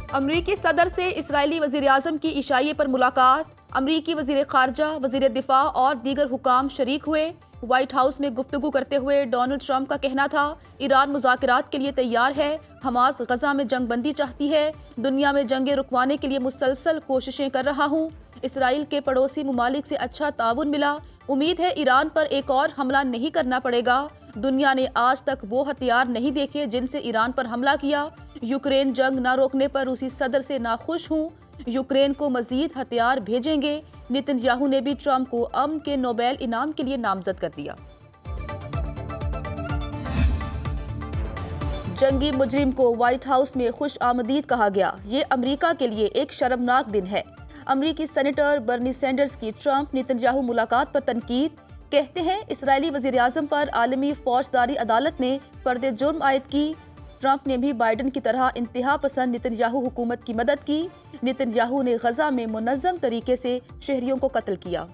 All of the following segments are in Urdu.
امریکی صدر سے اسرائیلی وزیراعظم کی عشائیے پر ملاقات، امریکی وزیر خارجہ، وزیر دفاع اور دیگر حکام شریک ہوئے۔ وائٹ ہاؤس میں گفتگو کرتے ہوئے ڈونلڈ ٹرمپ کا کہنا تھا، ایران مذاکرات کے لیے تیار ہے، حماس غزہ میں جنگ بندی چاہتی ہے، دنیا میں جنگیں رکوانے کے لیے مسلسل کوششیں کر رہا ہوں، اسرائیل کے پڑوسی ممالک سے اچھا تعاون ملا، امید ہے ایران پر ایک اور حملہ نہیں کرنا پڑے گا، دنیا نے آج تک وہ ہتھیار نہیں دیکھے جن سے ایران پر حملہ کیا، یوکرین جنگ نہ روکنے پر روسی صدر سے ناخوش ہوں، یوکرین کو مزید ہتھیار بھیجیں گے۔ نتن یاہو نے بھی ٹرمپ کو امن کے نوبیل انعام کے لیے نامزد کر دیا۔ جنگی مجرم کو وائٹ ہاؤس میں خوش آمدید کہا گیا، یہ امریکہ کے لیے ایک شرمناک دن ہے۔ امریکی سینیٹر برنی سینڈرز کی ٹرمپ نتن یاہو ملاقات پر تنقید، کہتے ہیں اسرائیلی وزیراعظم پر عالمی فوجداری عدالت نے فرد جرم عائد کی۔ ٹرمپ نے بھی بائیڈن کی طرح انتہا پسند نتن یاہو حکومت کی مدد کی۔ نتن یاہو نے غزہ میں منظم طریقے سے شہریوں کو قتل کیا۔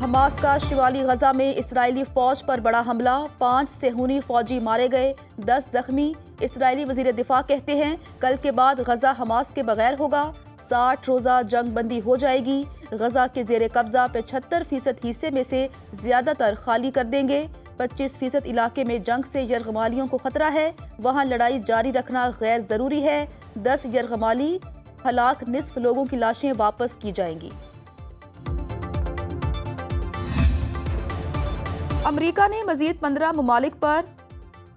حماس کا شمالی غزہ میں اسرائیلی فوج پر بڑا حملہ، 5 صہیونی فوجی مارے گئے، 10 زخمی۔ اسرائیلی وزیر دفاع کہتے ہیں کل کے بعد غزہ حماس کے بغیر ہوگا، 60 روزہ جنگ بندی ہو جائے گی، غزہ کے زیر قبضہ 75% حصے میں سے زیادہ تر خالی کر دیں گے، 25% علاقے میں جنگ سے یرغمالیوں کو خطرہ ہے، وہاں لڑائی جاری رکھنا غیر ضروری ہے، 10 یرغمالی ہلاک، نصف لوگوں کی لاشیں واپس کی جائیں گی۔ امریکہ نے مزید 15 ممالک پر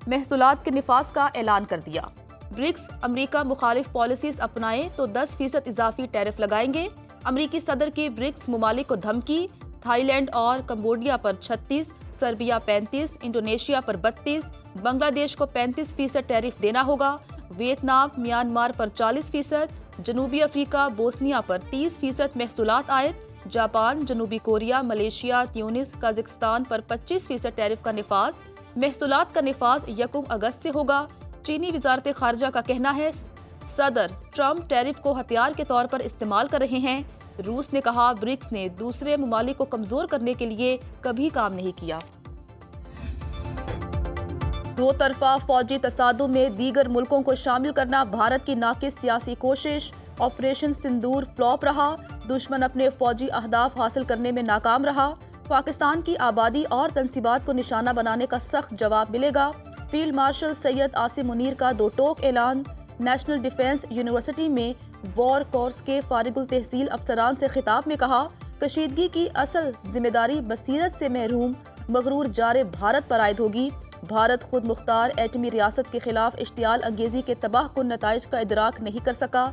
محصولات کے نفاذ کا اعلان کر دیا۔ برکس امریکہ مخالف پالیسیز اپنائیں تو 10% اضافی ٹیرف لگائیں گے۔ امریکی صدر کی برکس ممالک کو دھمکی، تھائی لینڈ اور کمبوڈیا پر 36، سربیا 35، انڈونیشیا پر 32، بنگلہ دیش کو 35% ٹیرف دینا ہوگا، ویتنام، میانمار پر 40%، جنوبی افریقہ، بوسنیا پر 30% محصولات عائد، جاپان، جنوبی کوریا، ملیشیا، تیونس، قازقستان پر 25% ٹیرف کا نفاذ۔ محصولات کا نفاذ 1 اگست سے ہوگا۔ چینی وزارت خارجہ کا کہنا ہے صدر ٹرمپ ٹیرف کو ہتھیار کے طور پر استعمال کر رہے ہیں۔ روس نے کہا برکس نے دوسرے ممالک کو کمزور کرنے کے لیے کبھی کام نہیں کیا۔ دو طرفہ فوجی تصادم میں دیگر ملکوں کو شامل کرنا بھارت کی ناقص سیاسی کوشش، آپریشن سندور فلاپ رہا، دشمن اپنے فوجی اہداف حاصل کرنے میں ناکام رہا، پاکستان کی آبادی اور تنصیبات کو نشانہ بنانے کا سخت جواب ملے گا۔ فیلڈ مارشل سید عاصم منیر کا 2 ٹوک اعلان۔ نیشنل ڈیفنس یونیورسٹی میں وار کورس کے فارغ التحصیل افسران سے خطاب میں کہا، کشیدگی کی اصل ذمہ داری بصیرت سے محروم مغرور جارے بھارت پر عائد ہوگی۔ بھارت خود مختار ایٹمی ریاست کے خلاف اشتعال انگیزی کے تباہ کن نتائج کا ادراک نہیں کر سکا۔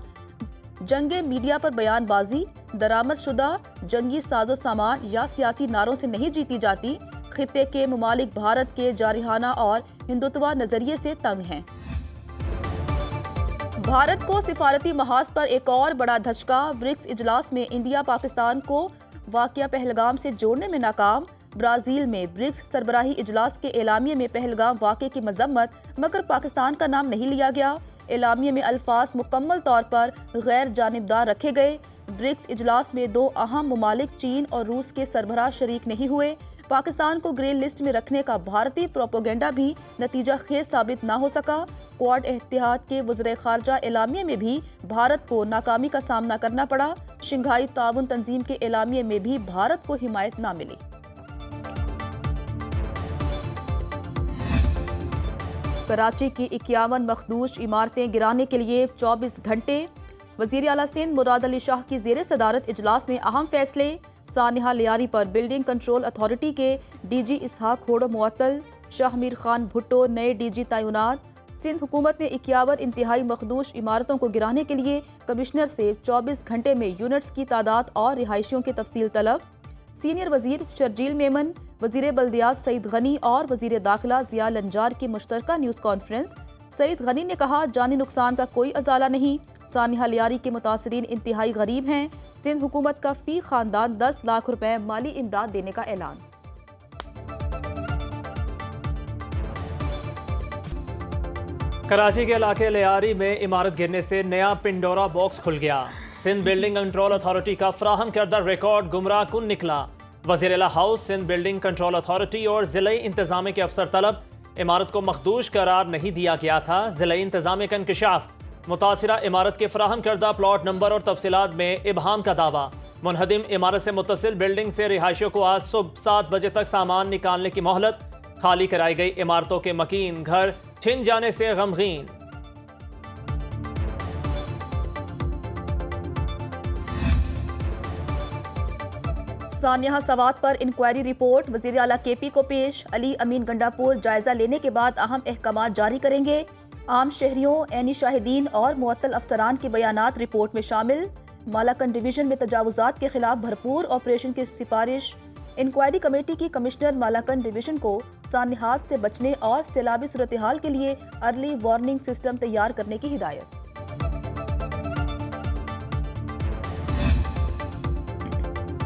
جنگ میڈیا پر بیان بازی، درآمد شدہ جنگی ساز و سامان یا سیاسی نعروں سے نہیں جیتی جاتی۔ خطے کے ممالک بھارت کے جارحانہ اور ہندوتوا نظریے سے تنگ ہیں۔ بھارت کو سفارتی محاذ پر ایک اور بڑا دھچکا، برکس اجلاس میں انڈیا پاکستان کو واقعہ پہلگام سے جوڑنے میں ناکام۔ برازیل میں برکس سربراہی اجلاس کے اعلامیے میں پہلگام واقعے کی مذمت، مگر پاکستان کا نام نہیں لیا گیا۔ اعلامیے میں الفاظ مکمل طور پر غیر جانبدار رکھے گئے۔ برکس اجلاس میں 2 اہم ممالک چین اور روس کے سربراہ شریک نہیں ہوئے۔ پاکستان کو گرے لسٹ میں رکھنے کا بھارتی پروپیگنڈا بھی نتیجہ خیز ثابت نہ ہو سکا۔ کوارڈ اتحاد کے وزرائے خارجہ اعلامیے میں بھی بھارت کو ناکامی کا سامنا کرنا پڑا۔ شنگھائی تعاون تنظیم کے اعلامیے میں بھی بھارت کو حمایت نہ ملی۔ کراچی کی 51 مخدوش عمارتیں گرانے کے لیے 24 گھنٹے۔ وزیر اعلیٰ سندھ مراد علی شاہ کی زیر صدارت اجلاس میں اہم فیصلے۔ سانحہ لیاری پر بلڈنگ کنٹرول اتھارٹی کے ڈی جی اسحاق کھوڑ معطل، شاہ میر خان بھٹو نئے ڈی جی تعینات۔ سندھ حکومت نے 51 انتہائی مخدوش عمارتوں کو گرانے کے لیے کمشنر سے 24 گھنٹے میں یونٹس کی تعداد اور رہائشیوں کی تفصیل طلب۔ سینئر وزیر شرجیل میمن، وزیر بلدیات سعید غنی اور وزیر داخلہ ضیاء الانجار کی مشترکہ نیوز کانفرنس۔ سعید غنی نے کہا جانی نقصان کا کوئی ازالہ نہیں، سانحہ لیاری کے متاثرین انتہائی غریب ہیں۔ سندھ حکومت کا فی خاندان 10 لاکھ روپے مالی امداد دینے کا اعلان۔ کراچی کے علاقے لیاری میں عمارت گرنے سے نیا پنڈورا باکس کھل گیا۔ سندھ بلڈنگ کنٹرول اتھارٹی کا فراہم کردہ ریکارڈ گمراہ کن نکلا۔ وزیر اعلیٰ house Sindh building control authority اور ضلعی انتظامیہ کے افسر طلب، عمارت کو مخدوش قرار نہیں دیا گیا تھا، ضلع انتظامیہ کا انکشاف۔ متاثرہ عمارت کے فراہم کردہ پلاٹ نمبر اور تفصیلات میں ابہام کا دعویٰ۔ منہدم عمارت سے متصل بلڈنگ سے رہائشیوں کو آج صبح 7 بجے تک سامان نکالنے کی مہلت۔ خالی کرائی گئی عمارتوں کے مکین گھر چھن جانے سے غمگین۔ سانحہ سوات پر انکوائری رپورٹ وزیر اعلیٰ کے پی کو پیش۔ علی امین گنڈاپور جائزہ لینے کے بعد اہم احکامات جاری کریں گے۔ عام شہریوں، عینی شاہدین اور معطل افسران کے بیانات رپورٹ میں شامل۔ مالاکنڈ ڈویژن میں تجاوزات کے خلاف بھرپور آپریشن کی سفارش۔ انکوائری کمیٹی کی کمشنر مالاکنڈ ڈویژن کو سانحات سے بچنے اور سیلابی صورتحال کے لیے ارلی وارننگ سسٹم تیار کرنے کی ہدایت۔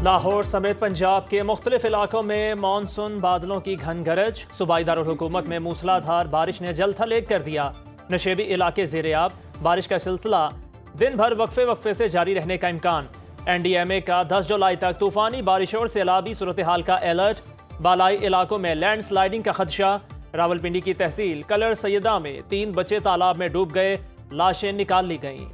لاہور سمیت پنجاب کے مختلف علاقوں میں مانسون بادلوں کی گھن گرج۔ صوبائی دارالحکومت میں موسلا دھار بارش نے جل تھل ایک کر دیا۔ نشیبی علاقے زیر آب، بارش کا سلسلہ دن بھر وقفے سے جاری رہنے کا امکان۔ این ڈی ایم اے کا 10 جولائی تک طوفانی بارشوں اور سیلابی صورتحال کا الرٹ۔ بالائی علاقوں میں لینڈ سلائیڈنگ کا خدشہ۔ راولپنڈی کی تحصیل کلر سیدہ میں 3 بچے تالاب میں ڈوب گئے، لاشیں نکال لی گئیں۔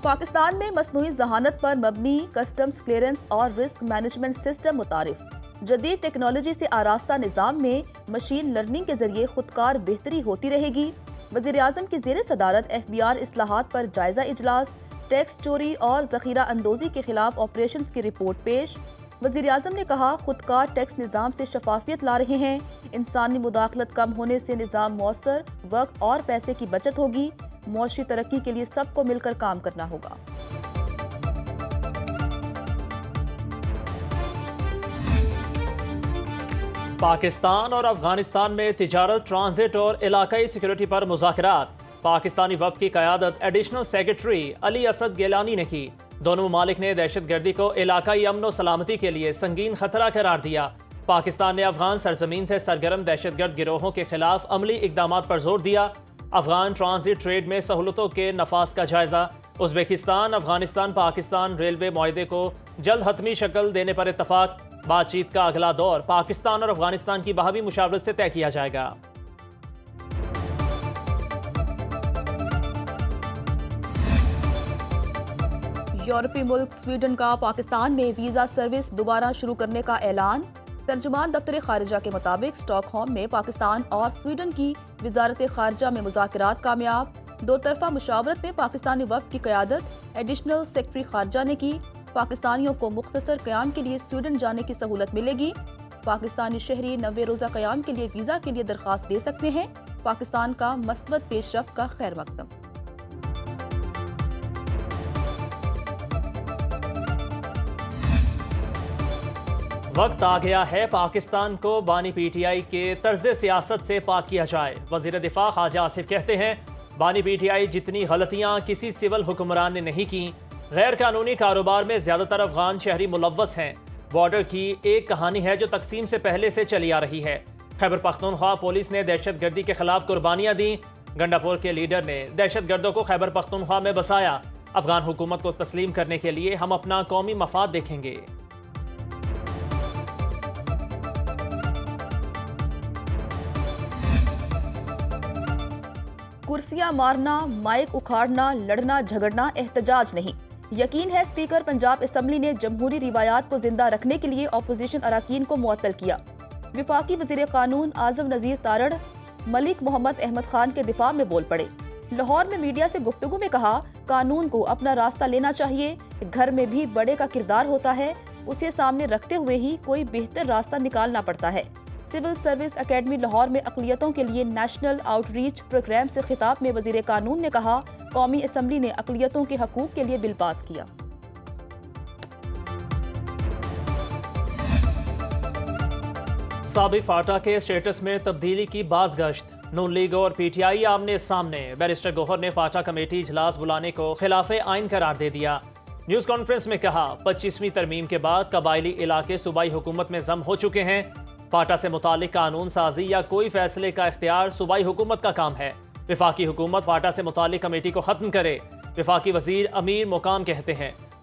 پاکستان میں مصنوعی ذہانت پر مبنی کسٹمز کلیئرنس اور رسک مینجمنٹ سسٹم متعارف۔ جدید ٹیکنالوجی سے آراستہ نظام میں مشین لرننگ کے ذریعے خودکار بہتری ہوتی رہے گی۔ وزیر اعظم کی زیر صدارت ایف بی آر اصلاحات پر جائزہ اجلاس۔ ٹیکس چوری اور ذخیرہ اندوزی کے خلاف آپریشنز کی رپورٹ پیش۔ وزیر اعظم نے کہا خودکار ٹیکس نظام سے شفافیت لا رہے ہیں۔ انسانی مداخلت کم ہونے سے نظام مؤثر، وقت اور پیسے کی بچت ہوگی۔ معاشی ترقی کے لیے سب کو مل کر کام کرنا ہوگا۔ پاکستان اور افغانستان میں تجارت، ٹرانزٹ اور علاقائی سیکیورٹی پر مذاکرات۔ پاکستانی وفد کی قیادت ایڈیشنل سیکرٹری علی اسد گیلانی نے کی۔ دونوں ممالک نے دہشت گردی کو علاقائی امن و سلامتی کے لیے سنگین خطرہ قرار دیا۔ پاکستان نے افغان سرزمین سے سرگرم دہشت گرد گروہوں کے خلاف عملی اقدامات پر زور دیا۔ افغان ٹرانزٹ ٹریڈ میں سہولتوں کے نفاذ کا جائزہ۔ ازبکستان افغانستان پاکستان ریلوے معاہدے کو جلد حتمی شکل دینے پر اتفاق۔ بات چیت کا اگلا دور پاکستان اور افغانستان کی باہمی مشاورت سے طے کیا جائے گا۔ یورپی ملک سویڈن کا پاکستان میں ویزا سروس دوبارہ شروع کرنے کا اعلان۔ ترجمان دفتر خارجہ کے مطابق اسٹاک ہوم میں پاکستان اور سویڈن کی وزارت خارجہ میں مذاکرات کامیاب۔ دو طرفہ مشاورت میں پاکستانی وفد کی قیادت ایڈیشنل سیکرٹری خارجہ نے کی۔ پاکستانیوں کو مختصر قیام کے لیے سویڈن جانے کی سہولت ملے گی۔ پاکستانی شہری 90 روزہ قیام کے لیے ویزا کے لیے درخواست دے سکتے ہیں۔ پاکستان کا مثبت پیش رفت کا خیر مقدم۔ وقت آ گیا ہے پاکستان کو بانی پی ٹی آئی کے طرز سیاست سے پاک کیا جائے۔ وزیر دفاع خواجہ آصف کہتے ہیں بانی پی ٹی آئی جتنی غلطیاں کسی سول حکمران نے نہیں کی۔ غیر قانونی کاروبار میں زیادہ تر افغان شہری ملوث ہیں۔ بارڈر کی ایک کہانی ہے جو تقسیم سے پہلے سے چلی آ رہی ہے۔ خیبر پختونخوا پولیس نے دہشت گردی کے خلاف قربانیاں دیں۔ گنڈاپور کے لیڈر نے دہشت گردوں کو خیبر پختونخوا میں بسایا۔ افغان حکومت کو تسلیم کرنے کے لیے ہم اپنا قومی مفاد دیکھیں گے۔ کرسیاں مارنا، مائک اکھاڑنا، لڑنا جھگڑنا احتجاج نہیں۔ یقین ہے اسپیکر پنجاب اسمبلی نے جمہوری روایات کو زندہ رکھنے کے لیے اپوزیشن اراکین کو معطل کیا۔ وفاقی وزیر قانون اعظم نذیر تارڑ ملک محمد احمد خان کے دفاع میں بول پڑے۔ لاہور میں میڈیا سے گفتگو میں کہا قانون کو اپنا راستہ لینا چاہیے، گھر میں بھی بڑے کا کردار ہوتا ہے، اسے سامنے رکھتے ہوئے ہی کوئی بہتر راستہ نکالنا پڑتا ہے۔ سول سروس اکیڈمی لاہور میں اقلیتوں کے لیے نیشنل آؤٹ ریچ پروگرام سے خطاب میں وزیر قانون نے کہا قومی اسمبلی نے اقلیتوں کے حقوق کے لیے بل پاس کیا۔ سابق فاٹا کے اسٹیٹس میں تبدیلی کی باز گشت۔ نون لیگ اور پی ٹی آئی آمنے سامنے۔ بیرسٹر گوہر نے فاٹا کمیٹی اجلاس بلانے کو خلاف آئین قرار دے دیا۔ نیوز کانفرنس میں کہا 25ویں ترمیم کے بعد قبائلی علاقے صوبائی حکومت میں ضم ہو چکے ہیں۔ فاٹا سے متعلق قانون سازی یا کوئی فیصلے کا اختیار صوبائی حکومت کا کام ہے۔ وفاقی حکومت فاٹا سے متعلق کمیٹی کو ختم کرے۔ وفاقی وزیر امیر مقام کہتے ہیں